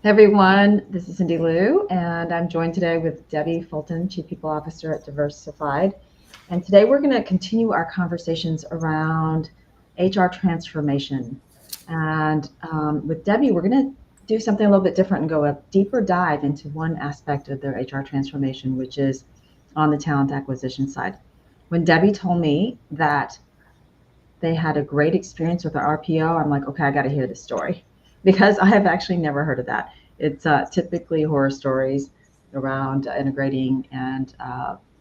Hey everyone, this is Cindy Lou, and I'm joined today with Debbie Fulton, Chief People Officer at Diversified. And today we're going to continue our conversations around HR transformation. And with Debbie, we're going to do something a little bit different and go a deeper dive into one aspect of their HR transformation, which is on the talent acquisition side. When Debbie told me that they had a great experience with the RPO, I'm like, okay, I got to hear this story because I have actually never heard of that. It's typically horror stories around integrating and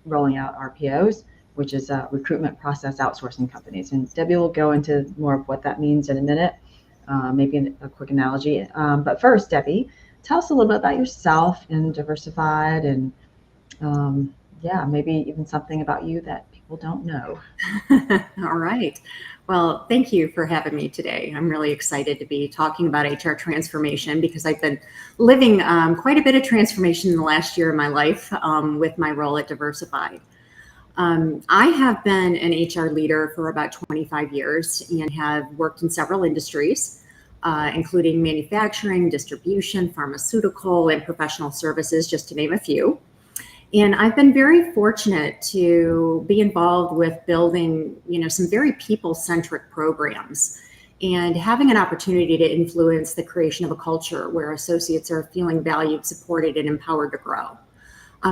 rolling out RPOs, which is recruitment process outsourcing companies. And Debbie will go into more of what that means in a minute, maybe a quick analogy. But first, Debbie, tell us a little bit about yourself and Diversified and yeah, maybe even something about you that people don't know. All right. Well, thank you for having me today. I'm really excited to be talking about HR transformation because I've been living quite a bit of transformation in the last year of my life with my role at Diversified. I have been an HR leader for about 25 years and have worked in several industries, including manufacturing, distribution, pharmaceutical, and professional services, just to name a few. And I've been very fortunate to be involved with building, some very people-centric programs and having an opportunity to influence the creation of a culture where associates are feeling valued, supported, and empowered to grow.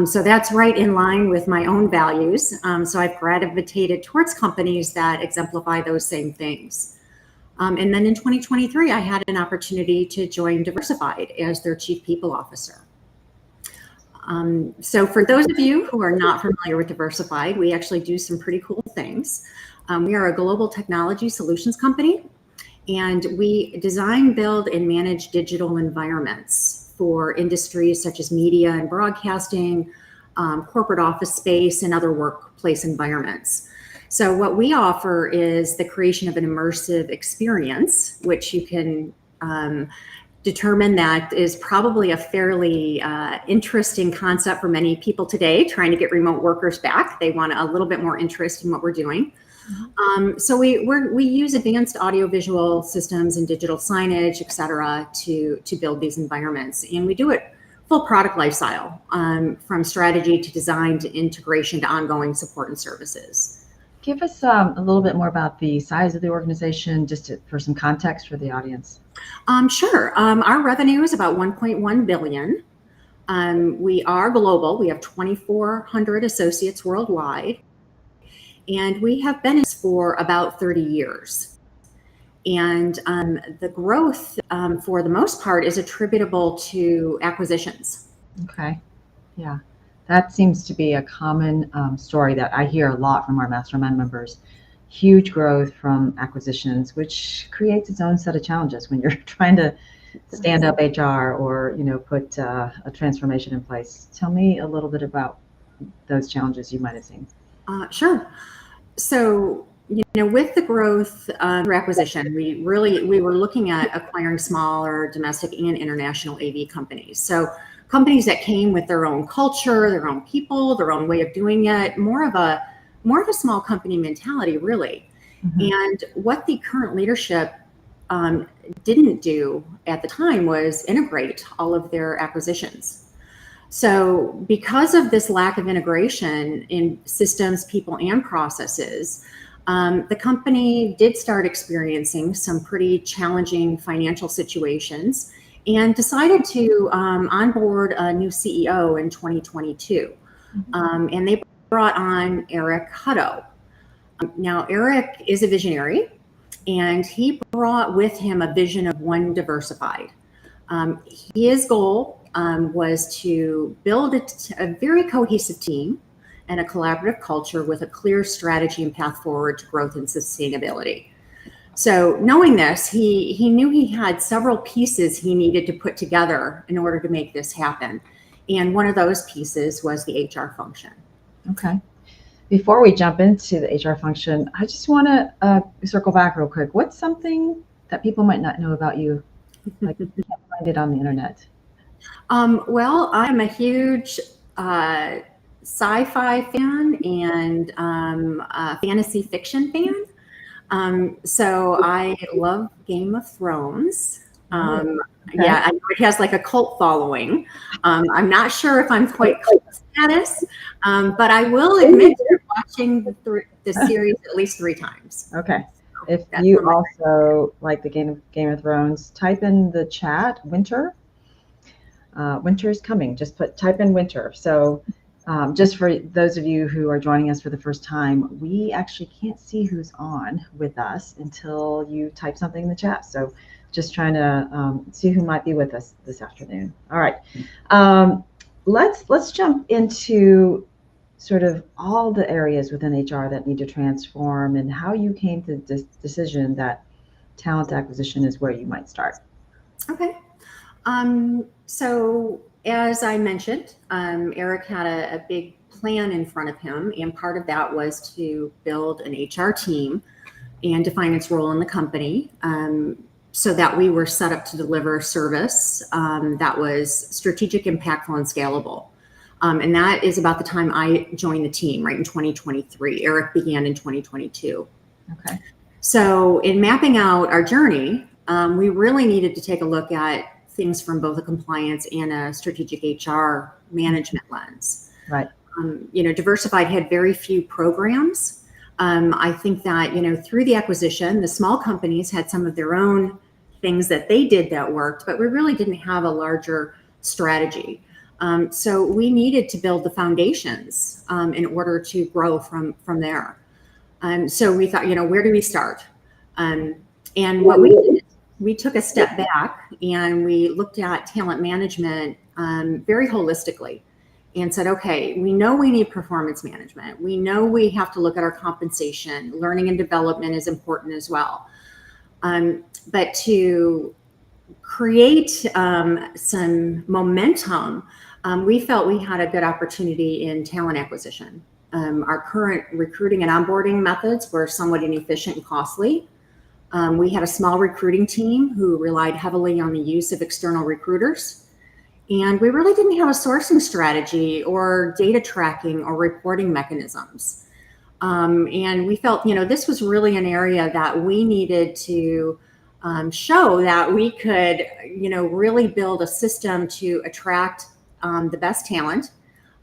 So that's right in line with my own values. So I've gravitated towards companies that exemplify those same things. And then in 2023, I had an opportunity to join Diversified as their Chief People Officer. So for those of you who are not familiar with Diversified, we actually do some pretty cool things. We are a global technology solutions company, and we design, build, and manage digital environments for industries such as media and broadcasting, corporate office space, and other workplace environments. So what we offer is the creation of an immersive experience, which you can determine that is probably a fairly interesting concept for many people today, trying to get remote workers back. They want a little bit more interest in what we're doing. So we use advanced audiovisual systems and digital signage, et cetera, to build these environments. And we do it full product lifestyle, from strategy to design to integration to ongoing support and services. Give us a little bit more about the size of the organization, just for some context for the audience. Sure. Our revenue is about 1.1 billion. We are global. We have 2,400 associates worldwide, and we have been in this for about 30 years. And the growth, for the most part, is attributable to acquisitions. Okay. Yeah. That seems to be a common story that I hear a lot from our mastermind members. Huge growth from acquisitions, which creates its own set of challenges when you're trying to stand up HR or put a transformation in place. Tell me a little bit about those challenges you might have seen. Sure. So, with the growth through acquisition, we were looking at acquiring smaller domestic and international AV companies. So companies that came with their own culture, their own people, their own way of doing it, more of a small company mentality, really. Mm-hmm. And what the current leadership didn't do at the time was integrate all of their acquisitions. So because of this lack of integration in systems, people, and processes, the company did start experiencing some pretty challenging financial situations and decided to onboard a new CEO in 2022. Mm-hmm. And they brought on Eric Hutto. Now, Eric is a visionary, and he brought with him a vision of One Diversified. His goal was to build a very cohesive team and a collaborative culture with a clear strategy and path forward to growth and sustainability. So knowing this, he knew he had several pieces he needed to put together in order to make this happen. And one of those pieces was the HR function. Okay. Before we jump into the HR function, I just want to circle back real quick. What's something that people might not know about you? Like you can't find it on the internet. Well, I'm a huge sci-fi fan and fantasy fiction fan. So I love Game of Thrones. Okay. Yeah, I know it has like a cult following. I'm not sure if I'm quite cult status, but I will admit to watching the series at least 3 times. Okay. If That's you on my also like the Game of Thrones, type in the chat winter. Winter is coming. Just type in winter. So just for those of you who are joining us for the first time, we actually can't see who's on with us until you type something in the chat. So just trying to see who might be with us this afternoon. All right. Let's jump into sort of all the areas within HR that need to transform and how you came to this decision that talent acquisition is where you might start. Okay. So as I mentioned, Eric had a big plan in front of him, and part of that was to build an HR team and define its role in the company, so that we were set up to deliver service that was strategic, impactful, and scalable. And that is about the time I joined the team, right in 2023. Eric began in 2022. Okay. So in mapping out our journey, we really needed to take a look at things from both a compliance and a strategic HR management lens. Right. Diversified had very few programs. I think that, through the acquisition, the small companies had some of their own things that they did that worked, but we really didn't have a larger strategy. So we needed to build the foundations in order to grow from there. So we thought, where do we start? And what we did, we took a step back and we looked at talent management very holistically and said, okay, we know we need performance management. We know we have to look at our compensation. Learning and development is important as well. But to create some momentum, we felt we had a good opportunity in talent acquisition. Our current recruiting and onboarding methods were somewhat inefficient and costly. We had a small recruiting team who relied heavily on the use of external recruiters. And we really didn't have a sourcing strategy or data tracking or reporting mechanisms. And we felt, this was really an area that we needed to show that we could, really build a system to attract the best talent.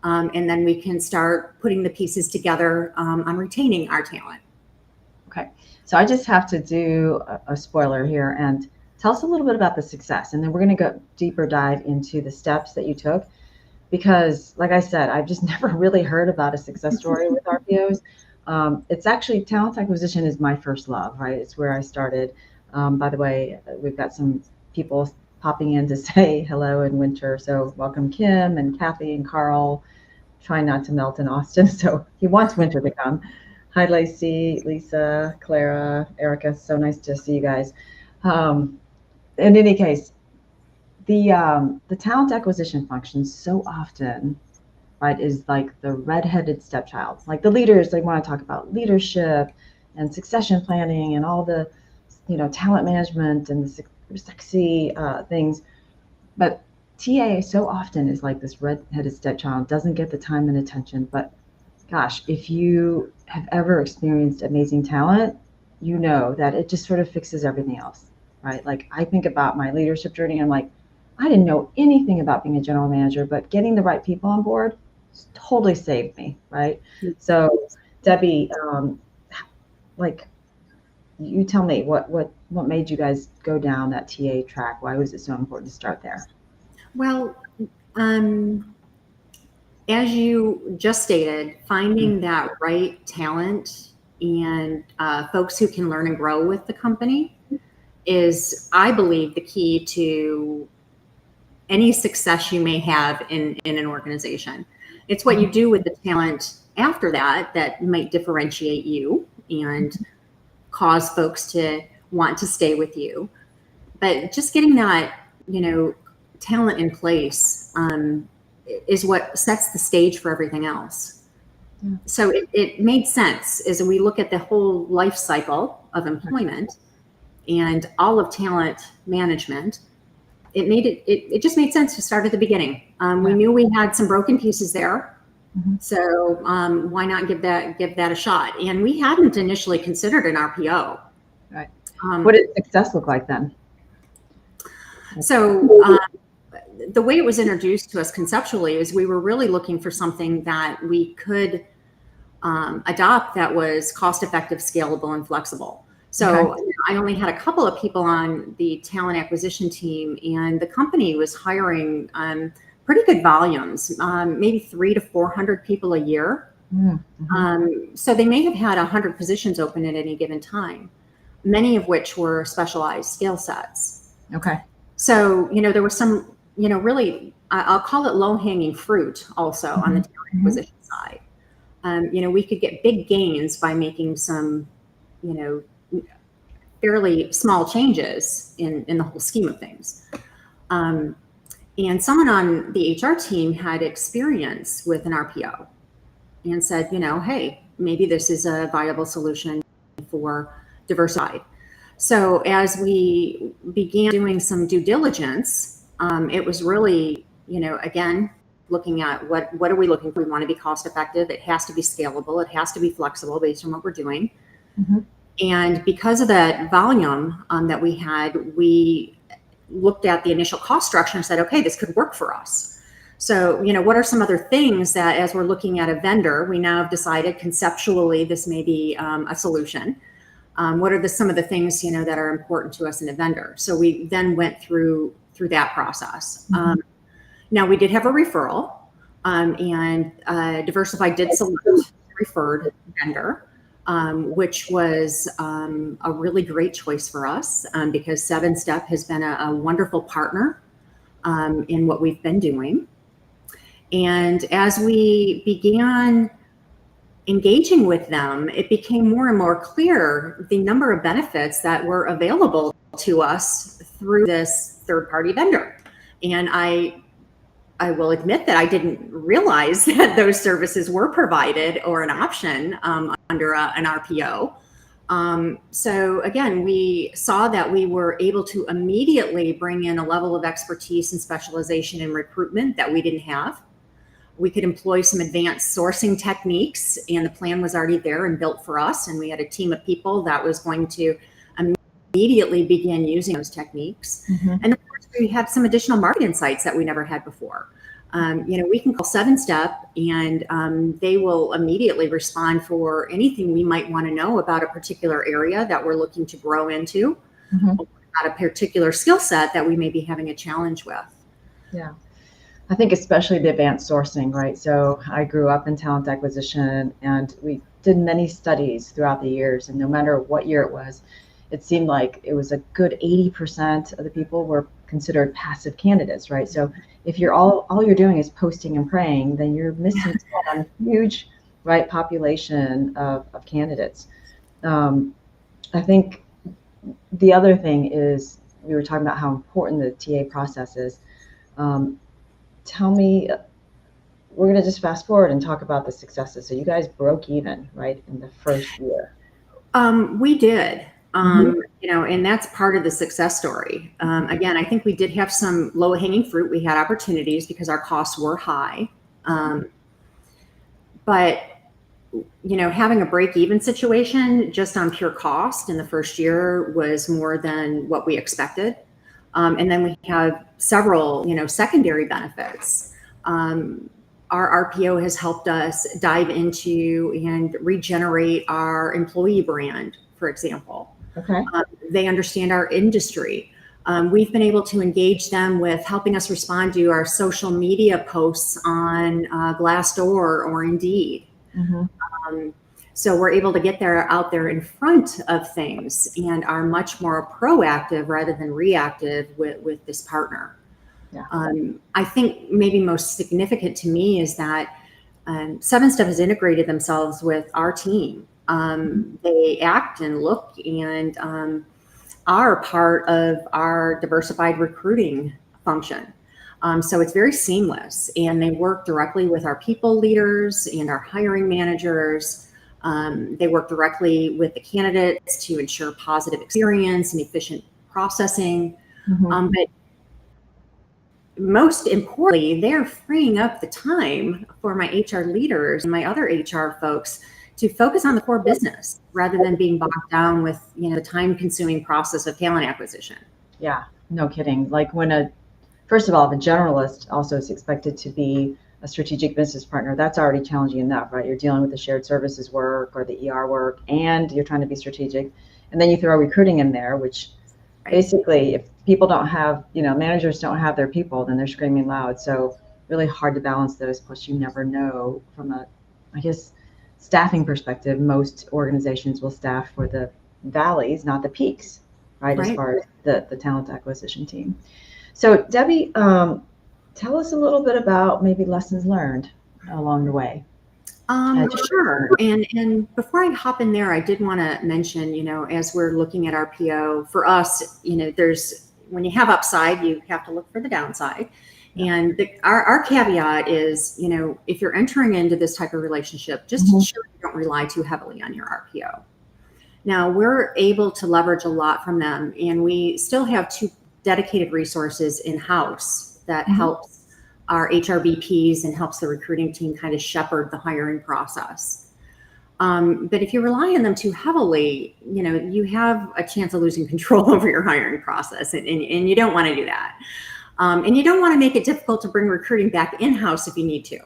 And then we can start putting the pieces together on retaining our talent. Okay. So I just have to do a spoiler here and tell us a little bit about the success. And then we're going to go deeper dive into the steps that you took. Because like I said, I've just never really heard about a success story with RPOs. It's actually, talent acquisition is my first love, right? It's where I started. By the way, we've got some people popping in to say hello in winter. So welcome Kim and Kathy and Carl. Trying not to melt in Austin. So he wants winter to come. Hi, Lacey, Lisa, Clara, Erica. So nice to see you guys. In any case, the talent acquisition function so often, right, is like the redheaded stepchild. Like the leaders, they want to talk about leadership and succession planning and all the, talent management and the sexy things. But TA so often is like this redheaded stepchild, doesn't get the time and attention. But gosh, if you have ever experienced amazing talent, you know that it just sort of fixes everything else, right? Like I think about my leadership journey, I'm like, I didn't know anything about being a general manager, but getting the right people on board totally saved me, right? Mm-hmm. So Debbie, like you tell me what made you guys go down that TA track? Why was it so important to start there? Well, as you just stated, finding that right talent and folks who can learn and grow with the company is, I believe, the key to any success you may have in an organization. It's what you do with the talent after that might differentiate you and cause folks to want to stay with you. But just getting that, talent in place is what sets the stage for everything else. Yeah. So it made sense as we look at the whole life cycle of employment and all of talent management. It just made sense to start at the beginning. We knew we had some broken pieces there. Mm-hmm. So why not give that a shot? And we hadn't initially considered an RPO. Right. What did success look like then? So the way it was introduced to us conceptually is we were really looking for something that we could adopt that was cost-effective, scalable, and flexible. So I only had a couple of people on the talent acquisition team, and the company was hiring pretty good volumes, maybe 300 to 400 people a year. So they may have had 100 positions open at any given time, many of which were specialized skill sets. So, there was some, really, I'll call it low-hanging fruit also on the talent acquisition side. We could get big gains by making some, fairly small changes in the whole scheme of things. And someone on the HR team had experience with an RPO and said, hey, maybe this is a viable solution for Diversified. So as we began doing some due diligence, it was really, again, looking at what are we looking for? We want to be cost effective. It has to be scalable. It has to be flexible based on what we're doing. And because of that volume that we had, we looked at the initial cost structure and said, okay, this could work for us. So, what are some other things that as we're looking at a vendor, we now have decided conceptually this may be a solution. What are some of the things, that are important to us in a vendor? So we then went through that process. Now we did have a referral, and Diversified did select a referred vendor, which was a really great choice for us because 7-Step has been a wonderful partner in what we've been doing. And as we began engaging with them, it became more and more clear the number of benefits that were available to us through this third-party vendor. And I will admit that I didn't realize that those services were provided or an option under an RPO. So again, we saw that we were able to immediately bring in a level of expertise and specialization in recruitment that we didn't have. We could employ some advanced sourcing techniques, and the plan was already there and built for us. And we had a team of people that was going to immediately begin using those techniques. And of course, we had some additional market insights that we never had before. We can call 7-Step and they will immediately respond for anything we might want to know about a particular area that we're looking to grow into, or about a particular skill set that we may be having a challenge with. Yeah. I think especially the advanced sourcing, right? So I grew up in talent acquisition, and we did many studies throughout the years, and no matter what year it was, it seemed like it was a good 80% of the people were considered passive candidates, right? So if you're all you're doing is posting and praying, then you're missing out on a huge, right, population of candidates. I think the other thing is, we were talking about how important the TA process is. Tell me, we're going to just fast forward and talk about the successes. So you guys broke even, right, in the first year. We did, and that's part of the success story. Again, I think we did have some low-hanging fruit. We had opportunities because our costs were high. But, having a break-even situation just on pure cost in the first year was more than what we expected. And then we have several, secondary benefits. Our RPO has helped us dive into and regenerate our employee brand, for example. They understand our industry. We've been able to engage them with helping us respond to our social media posts on Glassdoor or Indeed. So we're able to get out there in front of things and are much more proactive rather than reactive with this partner. I think maybe most significant to me is that 7-Step has integrated themselves with our team. They act and look and are part of our diversified recruiting function. So it's very seamless, and they work directly with our people leaders and our hiring managers. They work directly with the candidates to ensure positive experience and efficient processing. But most importantly, they're freeing up the time for my HR leaders and my other HR folks to focus on the core business rather than being bogged down with the time-consuming process of talent acquisition. Yeah, no kidding. Like first of all, if a generalist also is expected to be a strategic business partner, that's already challenging enough, right? You're dealing with the shared services work or the ER work, and you're trying to be strategic. And then you throw recruiting in there, which basically, if people don't have, managers don't have their people, then they're screaming loud. So really hard to balance those. Plus, you never know from I guess, staffing perspective, most organizations will staff for the valleys, not the peaks, right? As far as the talent acquisition team. So Debbie, tell us a little bit about maybe lessons learned along the way. Sure. And before I hop in there, I did want to mention, as we're looking at RPO, for us, when you have upside, you have to look for the downside. And our caveat is, if you're entering into this type of relationship, just ensure you don't rely too heavily on your RPO. Now, we're able to leverage a lot from them, and we still have 2 dedicated resources in-house that helps our HRBPs and helps the recruiting team kind of shepherd the hiring process. But if you rely on them too heavily, you have a chance of losing control over your hiring process, and you don't want to do that. And you don't want to make it difficult to bring recruiting back in-house if you need to.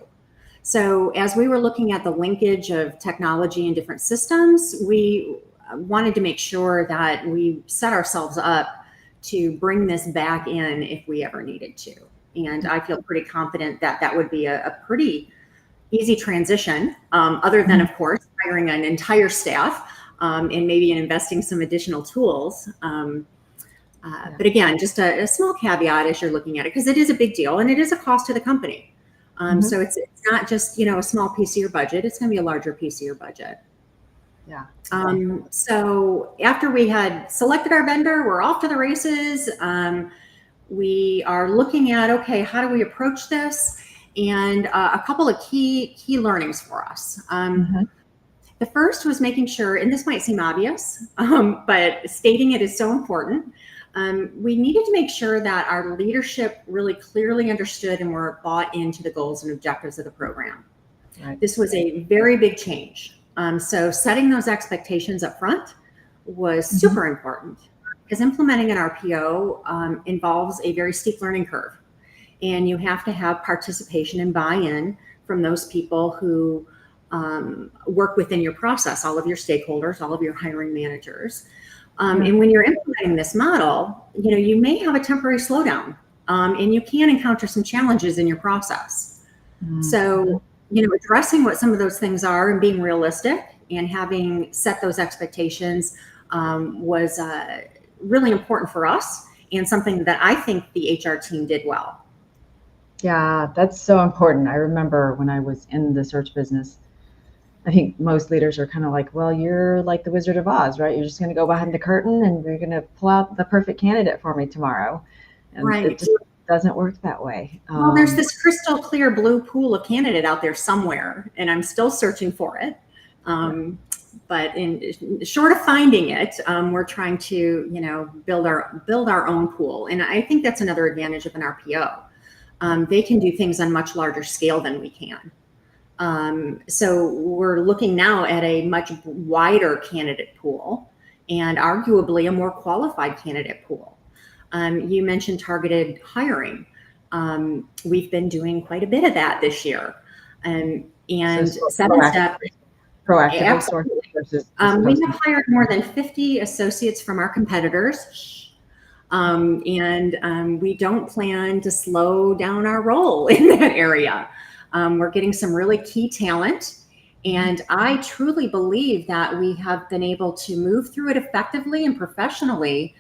So as we were looking at the linkage of technology and different systems, we wanted to make sure that we set ourselves up to bring this back in if we ever needed to. And I feel pretty confident that that would be a pretty easy transition, other than, of course, hiring an entire staff and maybe investing some additional tools. But again, just a small caveat as you're looking at it, because it is a big deal and it is a cost to the company. So it's not just, a small piece of your budget. It's going to be a larger piece of your budget. Yeah. So after we had selected our vendor, we're off to the races. We are looking at, okay, how do we approach this? And a couple of key learnings for us. The first was making sure, and this might seem obvious, but stating it is so important. We needed to make sure that our leadership really clearly understood and were bought into the goals and objectives of the program. Right. This was a very big change. So setting those expectations up front was super important, because implementing an RPO involves a very steep learning curve. And you have to have participation and buy-in from those people who work within your process, all of your stakeholders, all of your hiring managers. And when you're implementing this model, you may have a temporary slowdown, and you can encounter some challenges in your process. So, addressing what some of those things are and being realistic and having set those expectations was really important for us, and something that I think the HR team did well. Yeah, that's so important. I remember when I was in the search business, I think most leaders are kind of like, well, you're like the Wizard of Oz, right? You're just going to go behind the curtain and you're going to pull out the perfect candidate for me tomorrow. And it just doesn't work that way. Well, there's this crystal clear blue pool of candidate out there somewhere, and I'm still searching for it. But in short of finding it, we're trying to, build our own pool. And I think that's another advantage of an RPO. They can do things on much larger scale than we can. So we're looking now at a much wider candidate pool, and arguably a more qualified candidate pool. You mentioned targeted hiring. We've been doing quite a bit of that this year. And so 7-Step. Proactive. We have hired more than 50 associates from our competitors. And we don't plan to slow down our role in that area. We're getting some really key talent, and I truly believe that we have been able to move through it effectively and professionally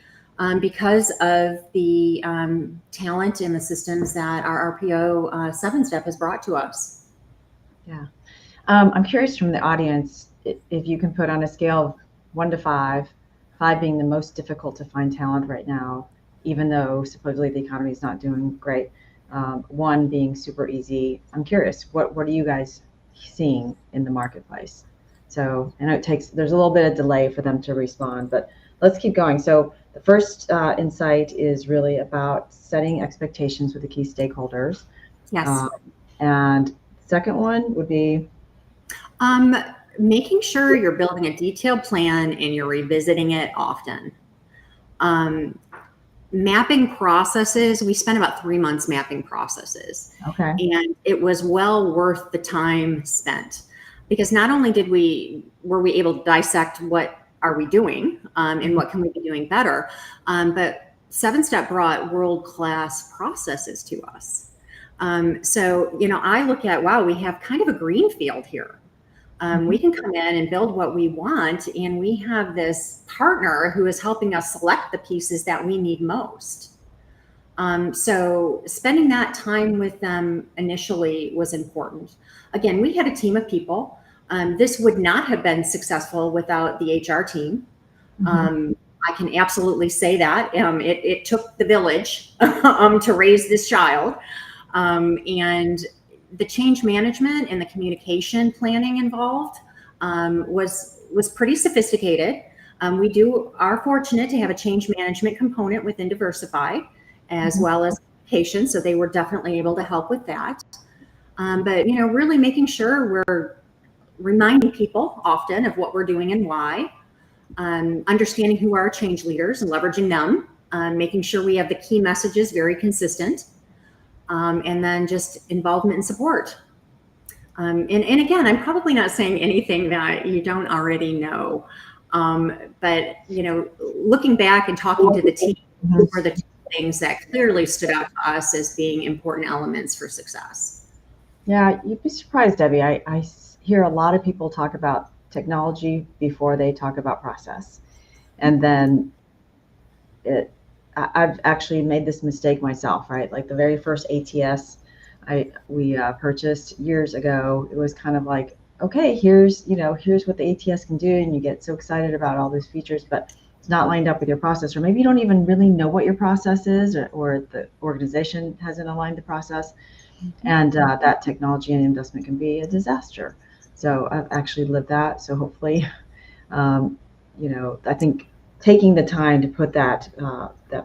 because of the talent and the systems that our RPO 7-Step has brought to us. Yeah. I'm curious from the audience, if you can put on a scale of 1 to 5, 5 being the most difficult to find talent right now, even though supposedly the economy is not doing great. 1 being super easy. I'm curious, what are you guys seeing in the marketplace? So I know there's a little bit of delay for them to respond, but let's keep going. So the first insight is really about setting expectations with the key stakeholders. Yes. And second one would be? Making sure you're building a detailed plan and you're revisiting it often. mapping processes, we spent about 3 months mapping processes. Okay. And it was well worth the time spent, because not only were we able to dissect what are we doing, and what can we be doing better, but 7-Step brought world-class processes to us. So, I look at, wow, we have kind of a green field here. We can come in and build what we want, and we have this partner who is helping us select the pieces that we need most. So spending that time with them initially was important. Again, we had a team of people. This would not have been successful without the HR team. I can absolutely say that. It took the village to raise this child. And the change management and the communication planning involved was pretty sophisticated. We are fortunate to have a change management component within Diversified, as well as patients, so they were definitely able to help with that. But really making sure we're reminding people often of what we're doing and why, understanding who are our change leaders and leveraging them, making sure we have the key messages very consistent, and then just involvement and support. And again, I'm probably not saying anything that you don't already know, but looking back and talking to the team, were the two things that clearly stood out to us as being important elements for success. Yeah, you'd be surprised, Debbie. I hear a lot of people talk about technology before they talk about process. And then I've actually made this mistake myself, right? Like the very first ATS we purchased years ago, it was kind of like, okay, here's what the ATS can do, and you get so excited about all those features, but it's not lined up with your process, or maybe you don't even really know what your process is, or the organization hasn't aligned the process, and that technology and investment can be a disaster. So I've actually lived that. So hopefully, I think taking the time to put that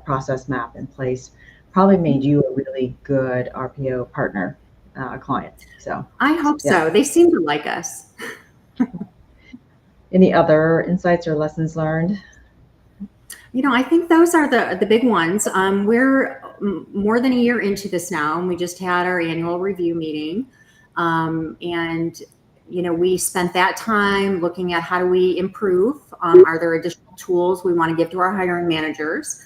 process map in place probably made you a really good RPO partner client. So I hope so. They seem to like us. Any other insights or lessons learned? I think those are the big ones. We're more than a year into this now, and we just had our annual review meeting. And we spent that time looking at how do we improve? Are there additional tools we want to give to our hiring managers?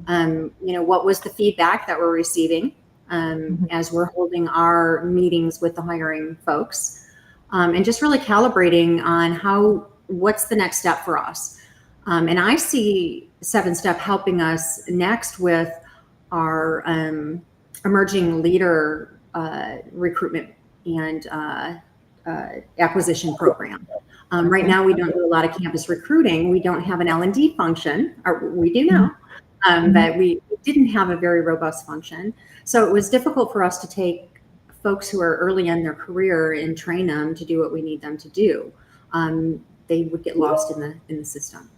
What was the feedback that we're receiving as we're holding our meetings with the hiring folks? And just really calibrating on what's the next step for us. And I see 7-Step helping us next with our emerging leader recruitment and acquisition program. Right now, we don't do a lot of campus recruiting. We don't have an L&D function, or we do now, but we didn't have a very robust function. So it was difficult for us to take folks who are early in their career and train them to do what we need them to do. They would get lost in the system.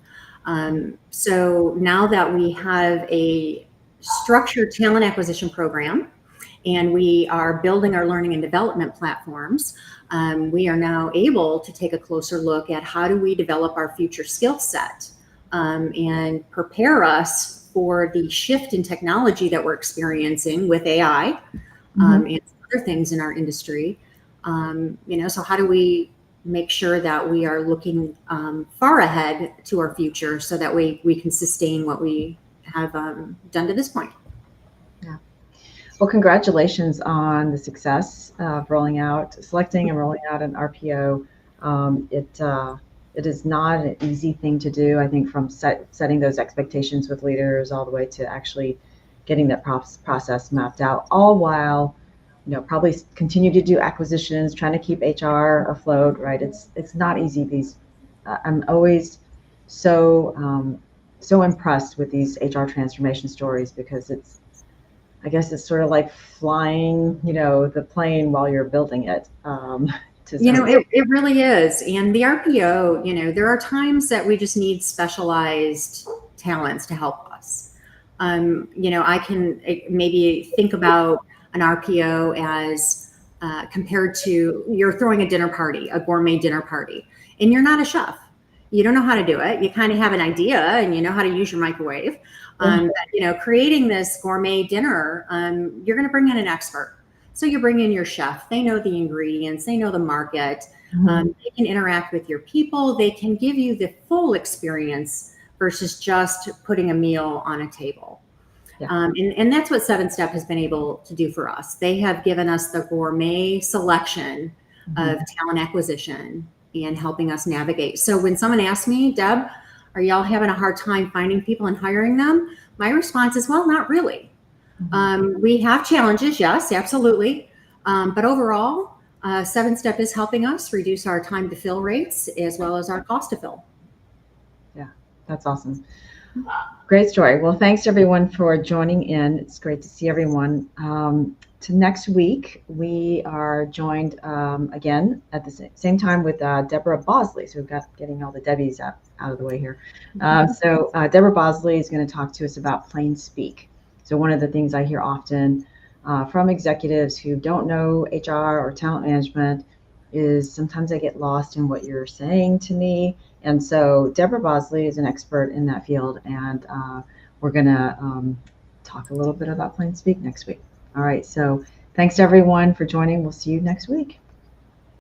So now that we have a structured talent acquisition program, and we are building our learning and development platforms, we are now able to take a closer look at how do we develop our future skill set and prepare us for the shift in technology that we're experiencing with AI and other things in our industry. So how do we make sure that we are looking far ahead to our future so that we can sustain what we have done to this point? Yeah. Well, congratulations on the success of selecting and rolling out an RPO. It is not an easy thing to do, I think, from setting those expectations with leaders all the way to actually getting that process mapped out, all while probably continue to do acquisitions, trying to keep HR afloat, right? It's not easy. I'm always so impressed with these HR transformation stories, because I guess it's sort of like flying, the plane while you're building it. It really is. And the RPO, there are times that we just need specialized talents to help us. I can maybe think about an RPO as compared to you're throwing a dinner party, a gourmet dinner party, and you're not a chef. You don't know how to do it. You kind of have an idea and you know how to use your microwave. Creating this gourmet dinner, you're going to bring in an expert. So you bring in your chef. They know the ingredients. They know the market. They can interact with your people. They can give you the full experience versus just putting a meal on a table. Yeah. And that's what 7-Step has been able to do for us. They have given us the gourmet selection of talent acquisition and helping us navigate. So when someone asks me, Deb, are y'all having a hard time finding people and hiring them? My response is, well, not really. We have challenges, yes, absolutely. But overall, 7-Step is helping us reduce our time to fill rates as well as our cost to fill. Yeah, that's awesome. Great story. Well, thanks everyone for joining in. It's great to see everyone. To next week, we are joined again at the same time with Deborah Bosley. So we've got getting all the Debbies out of the way here. So Deborah Bosley is going to talk to us about plain speak. So one of the things I hear often from executives who don't know HR or talent management is sometimes I get lost in what you're saying to me. And so Deborah Bosley is an expert in that field, and we're going to talk a little bit about plain speak next week. All right, so thanks everyone for joining. We'll see you next week.